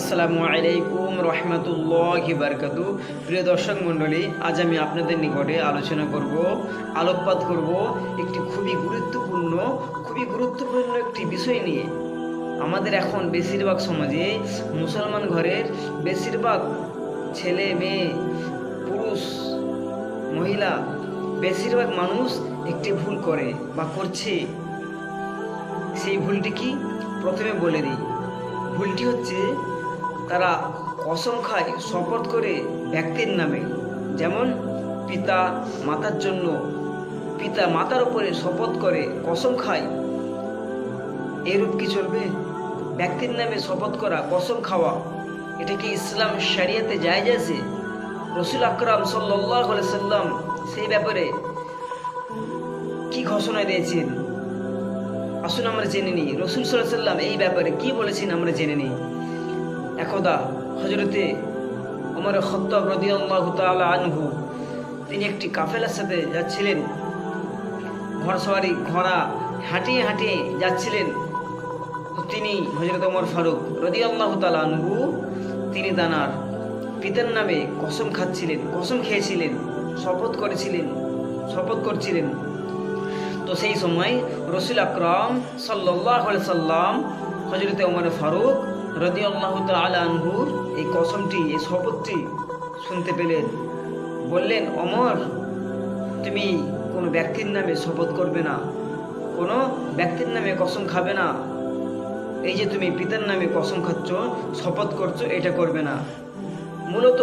আসসালামু আলাইকুম রহমতুল্লাহি বারাকাতু। প্রিয় দর্শক মণ্ডলী, আজ আমি আপনাদের নিকটে আলোকপাত করব একটি খুবই গুরুত্বপূর্ণ একটি বিষয় নিয়ে। আমাদের এখন বেশিরভাগ সমাজে, মুসলমান ঘরের বেশিরভাগ ছেলে মেয়ে, পুরুষ মহিলা, বেশিরভাগ মানুষ একটি ভুল করে বা করছে। সেই ভুলটি কি? প্রথমে বলে দিই। ভুলটি হচ্ছে, তারা কসম খায়, শপথ করে ব্যক্তির নামে, যেমন পিতা মাতার উপরে শপথ করে কসম খায়। এরূপ কি চলবে? ব্যক্তির নামে শপথ করা, কসম খাওয়া, এটা কি ইসলাম শরিয়াতে জায়েজ আছে? রাসূল আকরাম সাল্লাল্লাহু আলাইহি সাল্লাম সেই ব্যাপারে কি ঘোষণা দিয়েছেন? আসুন আমরা জেনে নিই রাসূল সাল্লাল্লাহু আলাইহি সাল্লাম এই ব্যাপারে কি বলেছেন, আমরা জেনে নিই। একদা হযরতে ওমর খাত্তাব রাদিয়াল্লাহু তাআলা আনহু, তিনি একটি কাফেলার সাথে যাচ্ছিলেন, ঘোড়া হাঁটিয়ে যাচ্ছিলেন। তিনি হযরত ওমর ফারুক রাদিয়াল্লাহু তাআলা আনহু, তিনি তাঁর পিতার নামে কসম খেয়েছিলেন, শপথ করছিলেন। তো সেই সময় রাসূল আকরাম সাল্লাল্লাহু আলাইহি সাল্লাম হযরত ওমর ফারুক রাদিয়াল্লাহু তাআলা আনহুর এই শপথটি শুনতে পেলেন। বললেন, ওমর, তুমি কোনো ব্যক্তির নামে শপথ করবে না, কোনো ব্যক্তির নামে কসম খাবে না। এই যে তুমি পিতার নামে কসম খাচ্ছ, শপথ করছো, এটা করবে না। মূলত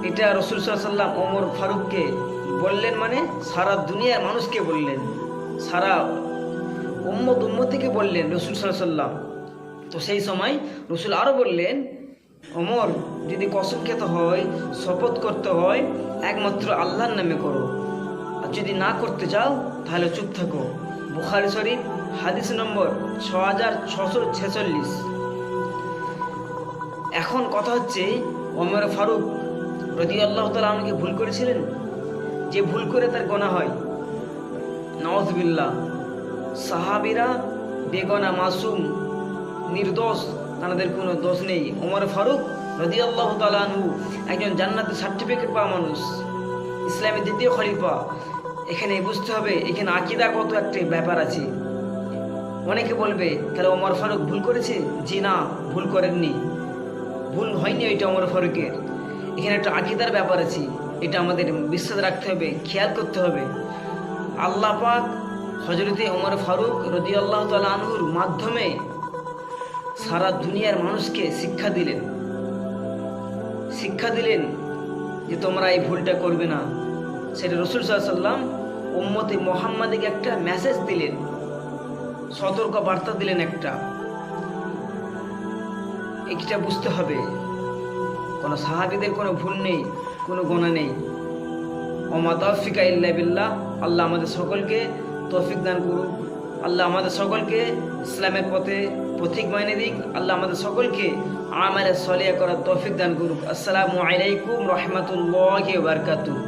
এটা রাসূল সাল্লাল্লাহু আলাইহি সাল্লাম ওমর ফারুককে বললেন, মানে সারা দুনিয়ার মানুষকে বললেন, সারা উম্মতিকে বললেন রাসূল সাল্লাল্লাহু আলাইহি সাল্লাম। তো সেই সময় রাসূল আরও বললেন, ওমর, যদি কসম খেতে হয়, শপথ করতে হয়, একমাত্র আল্লাহর নামে করো, আর যদি না করতে চাও তাহলে চুপ থাকো। বুখারী শরীফ হাদিস নম্বর 6646। এখন কথা হচ্ছে, ওমর ফারুক রাদিয়াল্লাহু তাআলা আনহু ভুল করেছিলেন, যে ভুল করে তার গুনাহ হয়, নাউযুবিল্লাহ। সাহাবীরা বেগুনাহ, মাসুম, নির্দোষ, তাদের কোনো দোষ নেই। ওমর ফারুক রাদিয়াল্লাহু তাআলা আনহু একজন জান্নাতের সার্টিফিকেট পাওয়া মানুষ, ইসলামের দ্বিতীয় খলিফা। এখানে বুঝতে হবে, এখানে আকীদাগত একটা ব্যাপার আছে। অনেকে বলবে, তাহলে ওমর ফারুক ভুল করেছে? জি না, ভুল করেননি, ভুল হয়নি ওইটা ওমর ফারুকের। এখানে একটা আকীদার ব্যাপার আছে, এটা আমাদের বিশ্বাস রাখতে হবে, খেয়াল করতে হবে। আল্লাহ পাক হযরতে ওমর ফারুক রাদিয়াল্লাহু তাআলা আনহুর মাধ্যমে সারা দুনিয়ার মানুষকে শিক্ষা দিলেন যে তোমরা এই ভুলটা করবে না। সেটা রাসূল সাল্লাল্লাহু আলাইহি সাল্লাম উম্মতে মুহাম্মাদিকে একটা মেসেজ দিলেন, সতর্ক বার্তা দিলেন একটা। এটা বুঝতে হবে, কোনো সাহাবীদের কোনো ভুল নেই, কোনো গুনাহ নেই। ওমা তাওফিকা ইল্লা বিল্লাহ। আল্লাহ আমাদের সকলকে তৌফিক দান করুক। আল্লাহ আমাদের সকলকে ইসলামের পথে পথিক বানিয়ে দিক। আল্লাহ আমাদের সকলকে আমালে সলিহা করার তৌফিক দান করুক। আসসালামু আলাইকুম রহমতুল্লাহি ওয়া বারাকাতুহু।